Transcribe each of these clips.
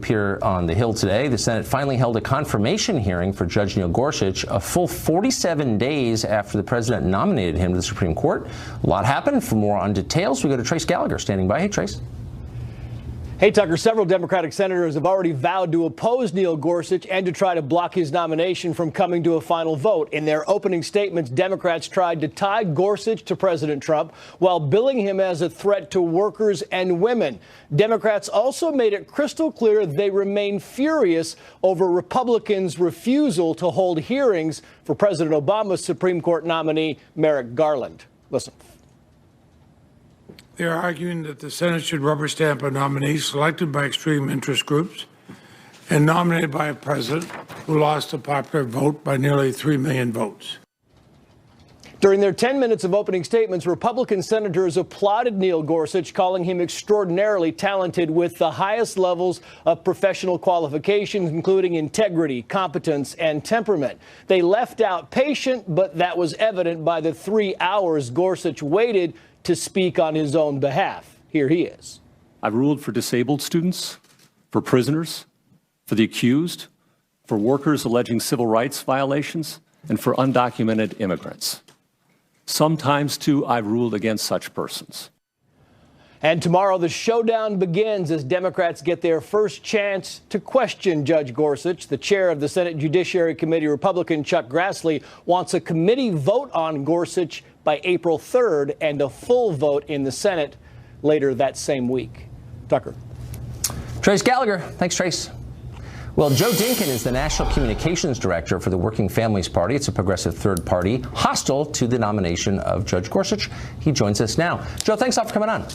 appear on the Hill today. The Senate finally held a confirmation hearing for Judge Neil Gorsuch a full 47 days after the president nominated him to the Supreme Court. A lot happened. For more on details, we go to Trace Gallagher standing by. Hey, Trace. Hey, Tucker, several Democratic senators have already vowed to oppose Neil Gorsuch and to try to block his nomination from coming to a final vote. In their opening statements, Democrats tried to tie Gorsuch to President Trump while billing him as a threat to workers and women. Democrats also made it crystal clear they remain furious over Republicans' refusal to hold hearings for President Obama's Supreme Court nominee, Merrick Garland. Listen. They are arguing that the Senate should rubber stamp a nominee selected by extreme interest groups and nominated by a president who lost a popular vote by nearly 3 million votes. During their 10 minutes of opening statements, Republican senators applauded Neil Gorsuch, calling him extraordinarily talented with the highest levels of professional qualifications, including integrity, competence, and temperament. They left out patient, but that was evident by the 3 hours Gorsuch waited to speak on his own behalf. Here he is. I've ruled for disabled students, for prisoners, for the accused, for workers alleging civil rights violations, and for undocumented immigrants. Sometimes, too, I've ruled against such persons. And tomorrow the showdown begins as Democrats get their first chance to question Judge Gorsuch. The chair of the Senate Judiciary Committee, Republican Chuck Grassley, wants a committee vote on Gorsuch by April 3rd and a full vote in the Senate later that same week. Tucker. Trace Gallagher. Thanks, Trace. Well, Joe Dinkin is the National Communications Director for the Working Families Party. It's a progressive third party hostile to the nomination of Judge Gorsuch. He joins us now. Joe, thanks a lot for coming on.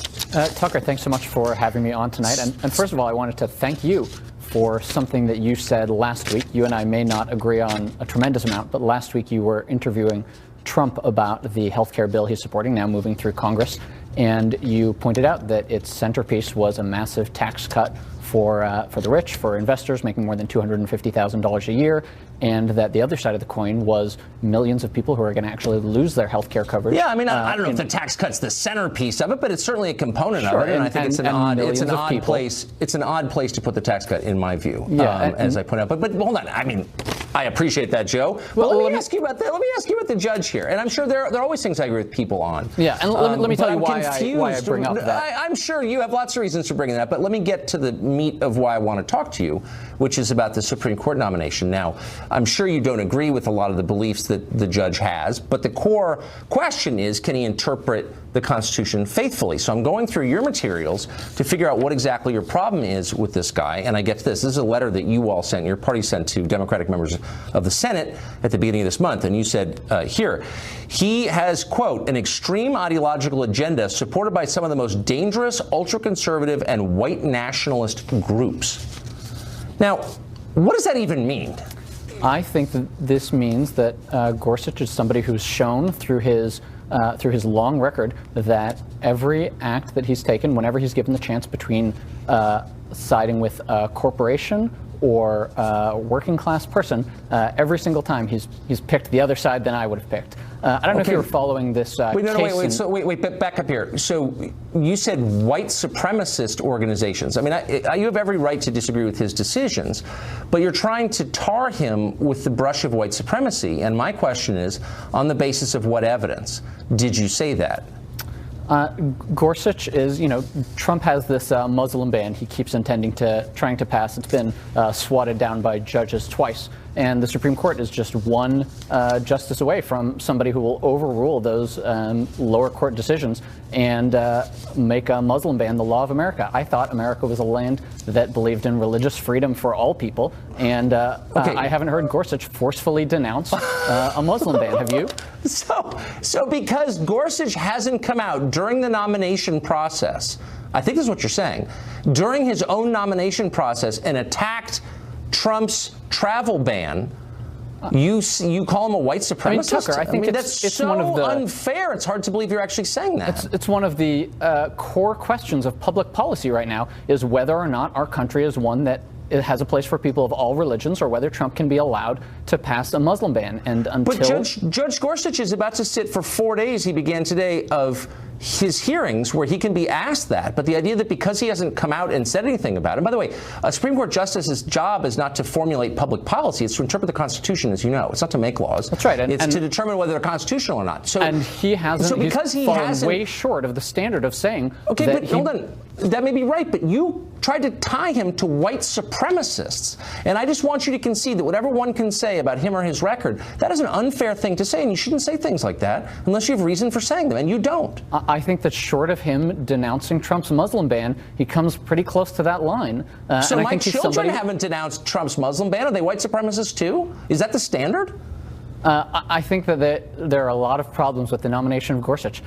Tucker, thanks so much for having me on tonight. And first of all, I wanted to thank you for something that you said last week. You and I may not agree on a tremendous amount, but last week you were interviewing Trump about the health care bill he's supporting, now moving through Congress. And you pointed out that its centerpiece was a massive tax cut for the rich, for investors making more than $250,000 a year, and that the other side of the coin was millions of people who are going to actually lose their health care coverage. Yeah, I mean, I don't know if the tax cut's the centerpiece of it, but it's certainly a component of it, and I think it's an odd place. It's an odd place to put the tax cut, in my view. Yeah, as I point out. But hold on, I mean, I appreciate that, Joe. Well, let me ask you about the judge here, and I'm sure there are always things I agree with people on. Yeah, and let me tell you why I bring up that. I'm sure you have lots of reasons for bringing that, but let me get to the meat of why I want to talk to you, which is about the Supreme Court nomination. Now, I'm sure you don't agree with a lot of the beliefs that the judge has, but the core question is, can he interpret the Constitution faithfully? So I'm going through your materials to figure out what exactly your problem is with this guy, and I get to this. This is a letter that you all sent, your party sent to Democratic members of the Senate at the beginning of this month, and you said here, he has, quote, an extreme ideological agenda supported by some of the most dangerous, ultra-conservative, and white nationalist groups. Now, what does that even mean? I think that this means that Gorsuch is somebody who's shown through his long record that every act that he's taken, whenever he's given the chance between siding with a corporation or a working class person, every single time he's picked the other side than I would have picked. I don't know if you were following this case. Wait, back up here. So you said white supremacist organizations. I mean, you have every right to disagree with his decisions, but you're trying to tar him with the brush of white supremacy. And my question is, on the basis of what evidence did you say that? Gorsuch is, Trump has this Muslim ban he keeps trying to pass. It's been swatted down by judges twice. And the Supreme Court is just one justice away from somebody who will overrule those lower court decisions and make a Muslim ban the law of America. I thought America was a land that believed in religious freedom for all people. And I haven't heard Gorsuch forcefully denounce a Muslim ban. Have you? So because Gorsuch hasn't come out during the nomination process, I think this is what you're saying, during his own nomination process and attacked Trump's travel ban, you call him a white supremacist? Tucker, I think that's so one of the unfair. It's hard to believe you're actually saying that. It's one of the core questions of public policy right now, is whether or not our country is one that it has a place for people of all religions, or whether Trump can be allowed to pass a Muslim ban. And until Judge Gorsuch is about to sit for 4 days, he began today, of his hearings where he can be asked that, but the idea that because he hasn't come out and said anything about it, by the way, a Supreme Court justice's job is not to formulate public policy, it's to interpret the Constitution, as you know. It's not to make laws. That's right. It's to determine whether they're constitutional or not. So, and he hasn't, so because he fallen hasn't, way short of the standard of saying okay, that but hold on. That may be right, but you tried to tie him to white supremacists. And I just want you to concede that whatever one can say about him or his record, that is an unfair thing to say, and you shouldn't say things like that unless you have reason for saying them, and you don't. I think that short of him denouncing Trump's Muslim ban, he comes pretty close to that line. So and my I think children haven't denounced Trump's Muslim ban. Are they white supremacists too? Is that the standard? I think that there are a lot of problems with the nomination of Gorsuch.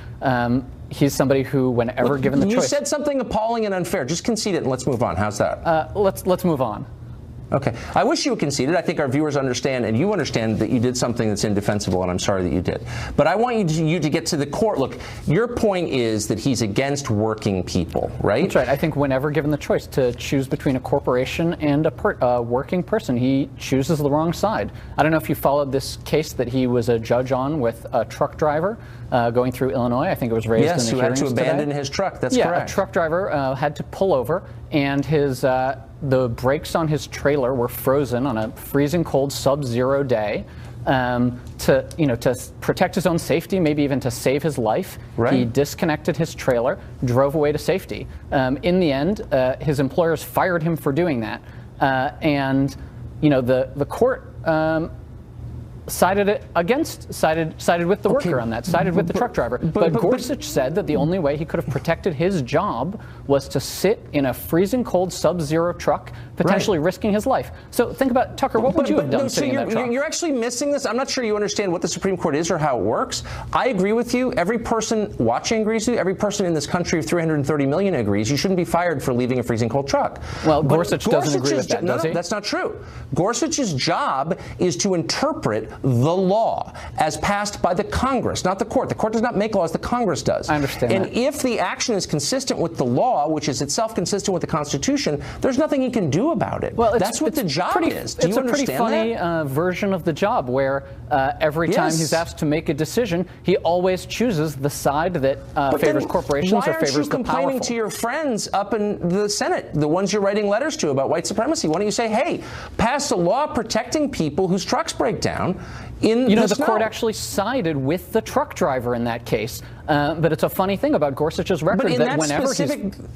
He's somebody who, whenever given the choice... You said something appalling and unfair. Just concede it and let's move on. How's that? Let's move on. Okay. I wish you had conceded. I think our viewers understand, and you understand, that you did something that's indefensible, and I'm sorry that you did. But I want you to get to the core. Look, your point is that he's against working people, right? That's right. I think whenever given the choice to choose between a corporation and a working person, he chooses the wrong side. I don't know if you followed this case that he was a judge on with a truck driver going through Illinois. I think it was raised in the hearings who had to abandon today. his truck. That's correct. correct. A truck driver had to pull over, and his the brakes on his trailer were frozen on a freezing cold sub-zero day. To protect his own safety, maybe even to save his life, right. He disconnected his trailer, drove away to safety. In the end, his employers fired him for doing that, and the court sided with the worker on that, sided with the truck driver. But Gorsuch said that the only way he could have protected his job was to sit in a freezing cold sub-zero truck, potentially risking his life. So think about, Tucker, what would you have done sitting in that truck? You're actually missing this. I'm not sure you understand what the Supreme Court is or how it works. I agree with you. Every person watching agrees with you. Every person in this country of 330 million agrees. You shouldn't be fired for leaving a freezing cold truck. Well, Gorsuch doesn't agree with that, does he? No, that's not true. Gorsuch's job is to interpret the law as passed by the Congress, not the court. The court does not make laws, the Congress does. I understand and that. If the action is consistent with the law, which is itself consistent with the Constitution, there's nothing he can do about it. Well, that's what the job is. Do you understand that? It's a pretty funny version of the job where every time he's asked to make a decision, he always chooses the side that favors corporations or favors the powerful. Why aren't you complaining to your friends up in the Senate, the ones you're writing letters to about white supremacy? Why don't you say, hey, pass a law protecting people whose trucks break down in the snow? Court actually sided with the truck driver in that case. But it's a funny thing about Gorsuch's record that whenever he's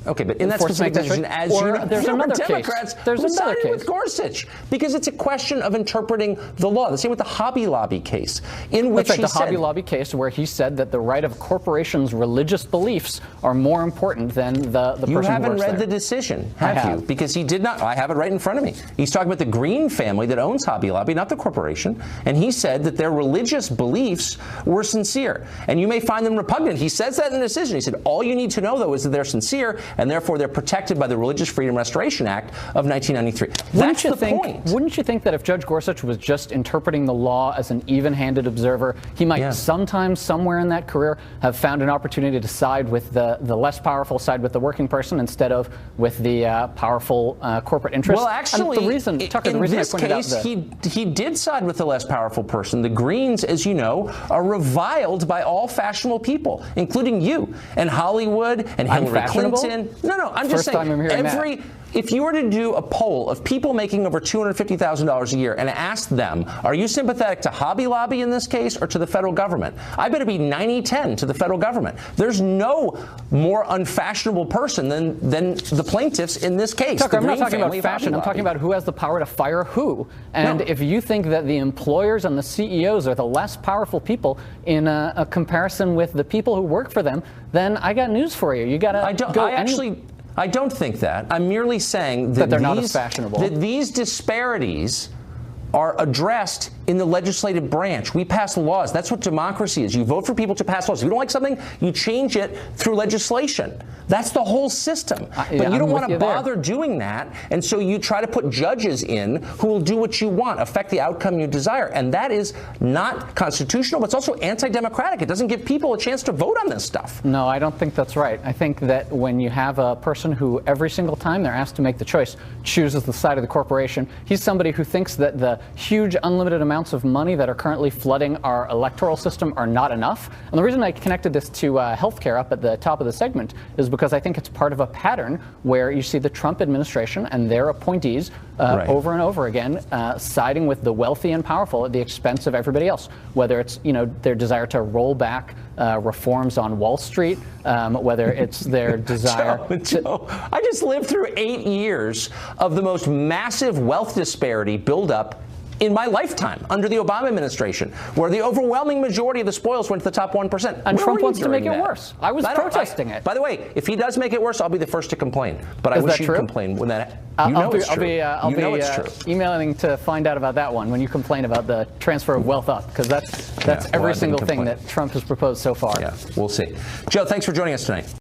but in that specific decision, as you know, there's another Democrats case. There's another case with Gorsuch because it's a question of interpreting the law. The same with the Hobby Lobby case, in which the Hobby Lobby case, where he said that the right of corporations' religious beliefs are more important than the person who works there. You haven't read the decision, have you? Because he did not. I have it right in front of me. He's talking about the Green family that owns Hobby Lobby, not the corporation, and he said that their religious beliefs were sincere, and you may find them repugnant. He says that in the decision. He said, all you need to know, though, is that they're sincere, and therefore they're protected by the Religious Freedom Restoration Act of 1993. That's the point. Wouldn't you think that if Judge Gorsuch was just interpreting the law as an even-handed observer, he might sometimes, somewhere in that career, have found an opportunity to side with the less powerful, side with the working person instead of with the powerful corporate interest? Well, actually, the reason, Tucker, in this case, he did side with the less powerful person. The Greens, as you know, are reviled by all fashionable people, including you and Hollywood and Hillary Clinton. No, I'm just saying if you were to do a poll of people making over $250,000 a year and ask them, are you sympathetic to Hobby Lobby in this case or to the federal government? I bet it'd be 90-10 to the federal government. There's no more unfashionable person than the plaintiffs in this case. Tucker, I'm not talking about fashion. I'm talking about who has the power to fire who. And if you think that the employers and the CEOs are the less powerful people in a comparison with the people who work for them, then I got news for you. You got to go. I don't think that. I'm merely saying that they're not as fashionable. That these disparities are addressed in the legislative branch. We pass laws. That's what democracy is. You vote for people to pass laws. If you don't like something, you change it through legislation. That's the whole system. But you don't want to bother doing that, and so you try to put judges in who will do what you want, affect the outcome you desire. And that is not constitutional, but it's also anti-democratic. It doesn't give people a chance to vote on this stuff. No, I don't think that's right. I think that when you have a person who every single time they're asked to make the choice chooses the side of the corporation, he's somebody who thinks that the huge unlimited amount amounts of money that are currently flooding our electoral system are not enough. And the reason I connected this to healthcare up at the top of the segment is because I think it's part of a pattern where you see the Trump administration and their appointees over and over again siding with the wealthy and powerful at the expense of everybody else, whether it's their desire to roll back reforms on Wall Street, whether it's their desire Joe, I just lived through 8 years of the most massive wealth disparity buildup in my lifetime under the Obama administration, where the overwhelming majority of the spoils went to the top 1%. And Trump wants to make it worse. I was protesting it. By the way, if he does make it worse, I'll be the first to complain. But I wish he'd complain when that. I'll be emailing to find out about that one when you complain about the transfer of wealth up, because that's every single thing that Trump has proposed so far. Yeah, we'll see. Joe, thanks for joining us tonight.